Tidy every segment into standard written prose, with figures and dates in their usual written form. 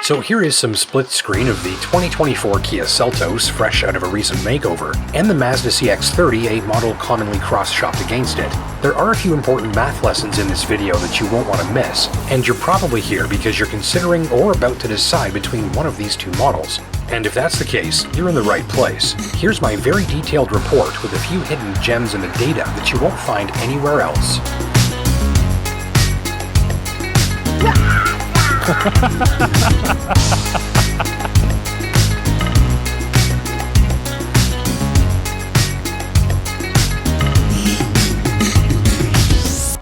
So here is some split screen of the 2024 Kia Seltos, fresh out of a recent makeover, and the Mazda CX-30, a model commonly cross-shopped against it. There are a few important math lessons in this video that you won't want to miss, and you're probably here because you're considering or about to decide between one of these two models. And if that's the case, you're in the right place. Here's my very detailed report with a few hidden gems in the data that you won't find anywhere else.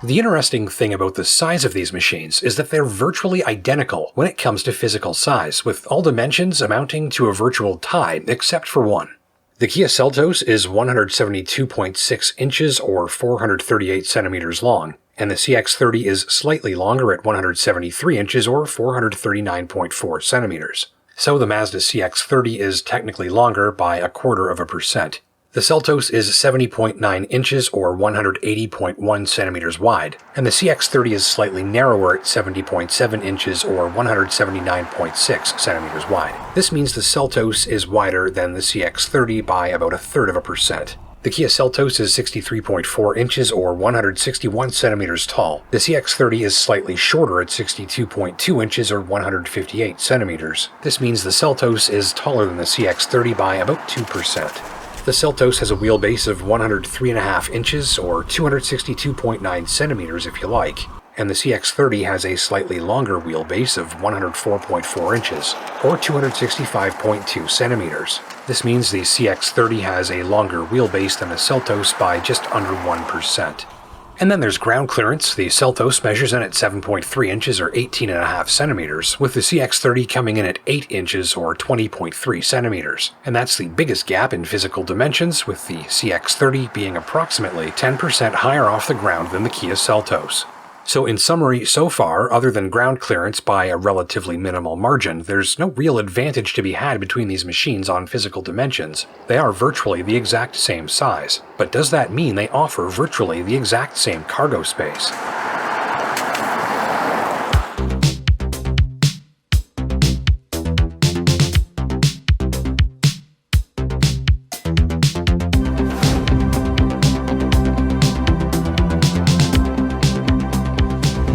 The interesting thing about the size of these machines is that they're virtually identical when it comes to physical size, with all dimensions amounting to a virtual tie except for one. The Kia Seltos is 172.6 inches or 438 centimeters long, and the CX-30 is slightly longer at 173 inches or 439.4 centimeters. So the Mazda CX-30 is technically longer by 0.25%. The Seltos is 70.9 inches or 180.1 centimeters wide, and the CX-30 is slightly narrower at 70.7 inches or 179.6 centimeters wide. This means the Seltos is wider than the CX-30 by about 0.33%. The Kia Seltos is 63.4 inches or 161 centimeters tall. The CX-30 is slightly shorter at 62.2 inches or 158 centimeters. This means the Seltos is taller than the CX-30 by about 2%. The Seltos has a wheelbase of 103.5 inches or 262.9 centimeters if you like, and the CX-30 has a slightly longer wheelbase of 104.4 inches or 265.2 centimeters. This means the CX-30 has a longer wheelbase than the Seltos by just under 1%. And then there's ground clearance. The Seltos measures in at 7.3 inches or 18.5 centimeters, with the CX-30 coming in at 8 inches or 20.3 centimeters. And that's the biggest gap in physical dimensions, with the CX-30 being approximately 10% higher off the ground than the Kia Seltos. So in summary, so far, other than ground clearance by a relatively minimal margin, there's no real advantage to be had between these machines on physical dimensions. They are virtually the exact same size. But does that mean they offer virtually the exact same cargo space?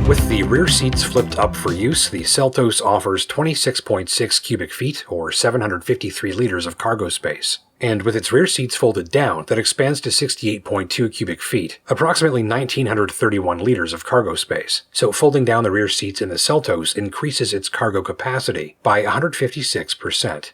With the rear seats flipped up for use, the Seltos offers 26.6 cubic feet or 753 liters of cargo space. And with its rear seats folded down, that expands to 68.2 cubic feet, approximately 1,931 liters of cargo space. So folding down the rear seats in the Seltos increases its cargo capacity by 156%.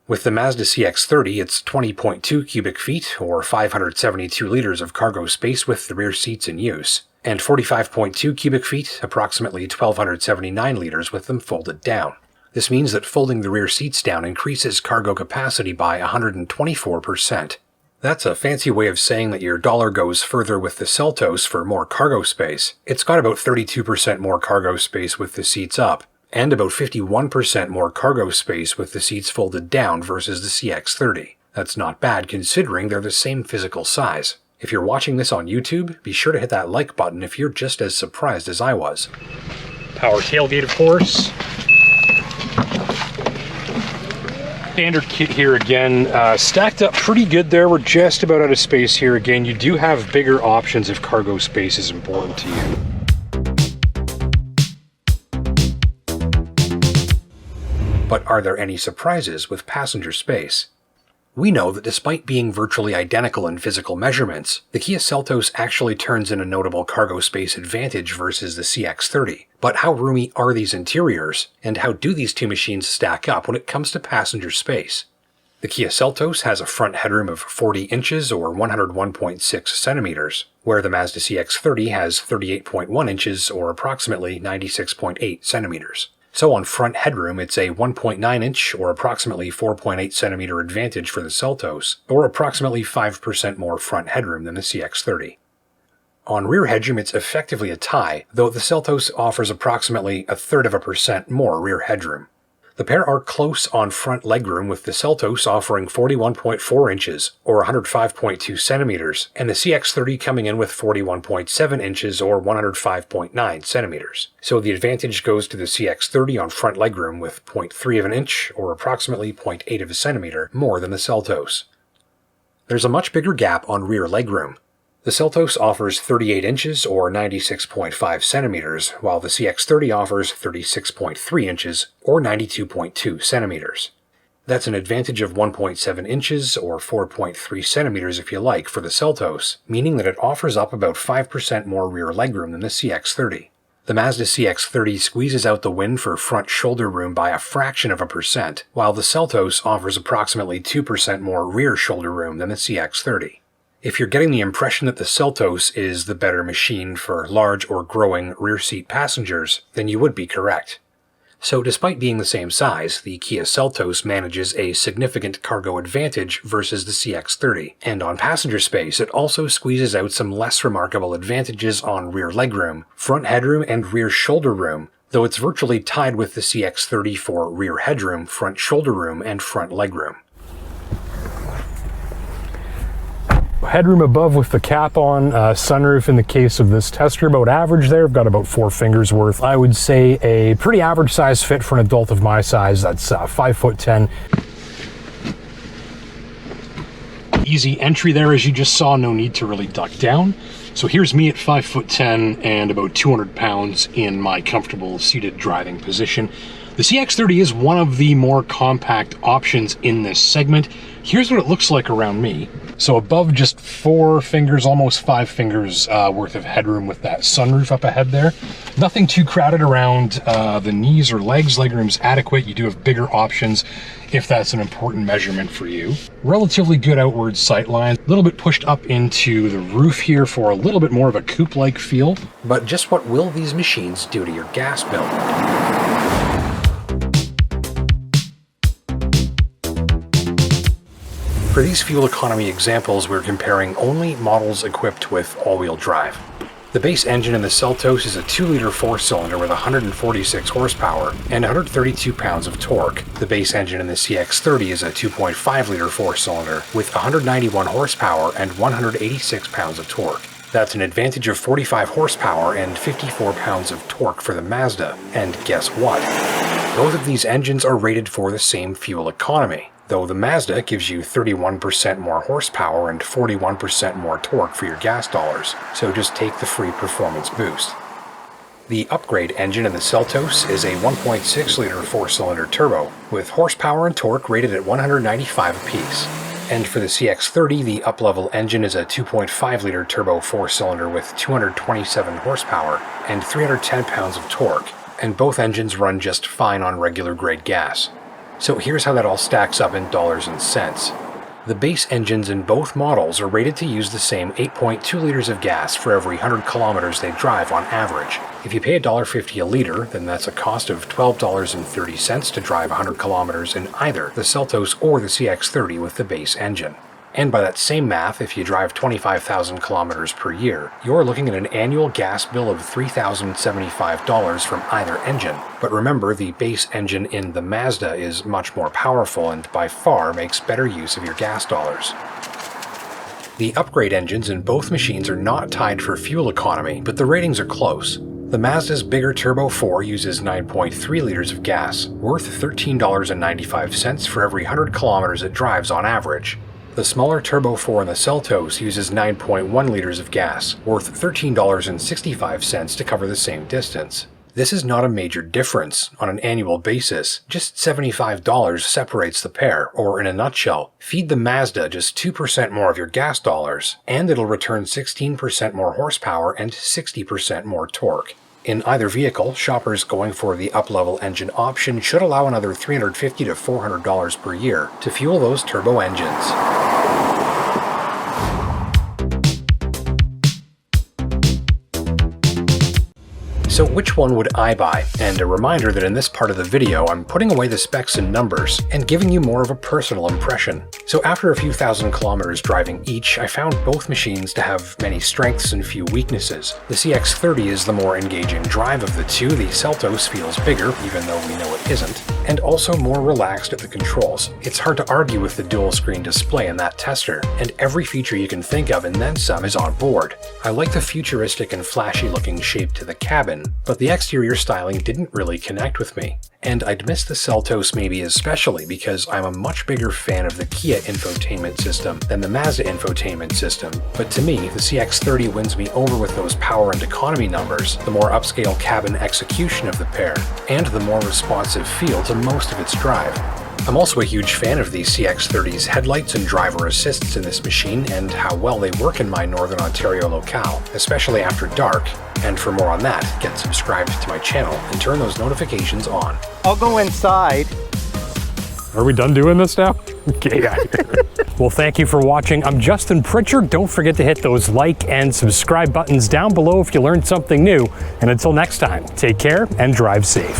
With the Mazda CX-30, it's 20.2 cubic feet or 572 liters of cargo space with the rear seats in use, and 45.2 cubic feet, approximately 1,279 liters with them folded down. This means that folding the rear seats down increases cargo capacity by 124%. That's a fancy way of saying that your dollar goes further with the Seltos for more cargo space. It's got about 32% more cargo space with the seats up, and about 51% more cargo space with the seats folded down versus the CX-30. That's not bad considering they're the same physical size. If you're watching this on YouTube, be sure to hit that like button if you're just as surprised as I was. Power tailgate, of course. Standard kit here again, stacked up pretty good there. We're just about out of space here again. You do have bigger options if cargo space is important to you. But are there any surprises with passenger space? We know that despite being virtually identical in physical measurements, the Kia Seltos actually turns in a notable cargo space advantage versus the CX-30. But how roomy are these interiors, and how do these two machines stack up when it comes to passenger space? The Kia Seltos has a front headroom of 40 inches or 101.6 centimeters, where the Mazda CX-30 has 38.1 inches or approximately 96.8 centimeters. So on front headroom, it's a 1.9 inch or approximately 4.8 centimeter advantage for the Seltos, or approximately 5% more front headroom than the CX-30. On rear headroom, it's effectively a tie, though the Seltos offers approximately 1/3% more rear headroom. The pair are close on front legroom, with the Seltos offering 41.4 inches or 105.2 centimeters, and the CX-30 coming in with 41.7 inches or 105.9 centimeters. So the advantage goes to the CX-30 on front legroom with 0.3 of an inch or approximately 0.8 of a centimeter more than the Seltos. There's a much bigger gap on rear legroom. The Seltos offers 38 inches or 96.5 centimeters, while the CX-30 offers 36.3 inches or 92.2 centimeters. That's an advantage of 1.7 inches or 4.3 centimeters if you like for the Seltos, meaning that it offers up about 5% more rear legroom than the CX-30. The Mazda CX-30 squeezes out the win for front shoulder room by a fraction of a percent, while the Seltos offers approximately 2% more rear shoulder room than the CX-30. If you're getting the impression that the Seltos is the better machine for large or growing rear seat passengers, then you would be correct. So despite being the same size, the Kia Seltos manages a significant cargo advantage versus the CX-30, and on passenger space it also squeezes out some less remarkable advantages on rear legroom, front headroom, and rear shoulder room, though it's virtually tied with the CX-30 for rear headroom, front shoulder room, and front legroom. Headroom above with the cap on, sunroof in the case of this tester, about average there. I've got about 4 fingers worth. I would say a pretty average size fit for an adult of my size. That's 5'10". Easy entry there, as you just saw, no need to really duck down. So here's me at 5'10" and about 200 pounds in my comfortable seated driving position. The CX-30 is one of the more compact options in this segment. Here's what it looks like around me. So above, just 4 fingers, almost 5 fingers worth of headroom with that sunroof up ahead there. Nothing too crowded around the knees or legs. Legroom's adequate. You do have bigger options if that's an important measurement for you. Relatively good outward sight line. A little bit pushed up into the roof here for a little bit more of a coupe-like feel. But just what will these machines do to your gas bill? For these fuel economy examples, we're comparing only models equipped with all-wheel drive. The base engine in the Seltos is a 2-liter 4-cylinder with 146 horsepower and 132 pounds of torque. The base engine in the CX-30 is a 2.5-liter 4-cylinder with 191 horsepower and 186 pounds of torque. That's an advantage of 45 horsepower and 54 pounds of torque for the Mazda. And guess what? Both of these engines are rated for the same fuel economy, though the Mazda gives you 31% more horsepower and 41% more torque for your gas dollars, so just take the free performance boost. The upgrade engine in the Seltos is a 1.6-liter 4-cylinder turbo, with horsepower and torque rated at 195 apiece. And for the CX-30, the up-level engine is a 2.5-liter turbo 4-cylinder with 227 horsepower and 310 pounds of torque, and both engines run just fine on regular grade gas. So here's how that all stacks up in dollars and cents. The base engines in both models are rated to use the same 8.2 liters of gas for every 100 kilometers they drive on average. If you pay $1.50 a liter, then that's a cost of $12.30 to drive 100 kilometers in either the Seltos or the CX-30 with the base engine. And by that same math, if you drive 25,000 kilometers per year, you're looking at an annual gas bill of $3,075 from either engine. But remember, the base engine in the Mazda is much more powerful and by far makes better use of your gas dollars. The upgrade engines in both machines are not tied for fuel economy, but the ratings are close. The Mazda's bigger Turbo 4 uses 9.3 liters of gas, worth $13.95 for every 100 kilometers it drives on average. The smaller Turbo 4 in the Seltos uses 9.1 liters of gas, worth $13.65 to cover the same distance. This is not a major difference on an annual basis, just $75 separates the pair, or in a nutshell, feed the Mazda just 2% more of your gas dollars, and it'll return 16% more horsepower and 60% more torque. In either vehicle, shoppers going for the up-level engine option should allow another $350 to $400 per year to fuel those turbo engines. So which one would I buy? And a reminder that in this part of the video, I'm putting away the specs and numbers and giving you more of a personal impression. So after a few thousand kilometers driving each, I found both machines to have many strengths and few weaknesses. The CX-30 is the more engaging drive of the two. The Seltos feels bigger, even though we know it isn't. and also more relaxed at the controls. It's hard to argue with the dual screen display in that tester, and every feature you can think of and then some is on board. I like the futuristic and flashy looking shape to the cabin, but the exterior styling didn't really connect with me. And I'd miss the Seltos maybe especially because I'm a much bigger fan of the Kia infotainment system than the Mazda infotainment system, but to me, the CX-30 wins me over with those power and economy numbers, the more upscale cabin execution of the pair, and the more responsive feel to most of its drive. I'm also a huge fan of the CX-30's headlights and driver assists in this machine and how well they work in my Northern Ontario locale, especially after dark. And for more on that, get subscribed to my channel and turn those notifications on. I'll go inside. Are we done doing this now? Okay. Well, thank you for watching. I'm Justin Pritchard. Don't forget to hit those like and subscribe buttons down below if you learned something new. And until next time, take care and drive safe.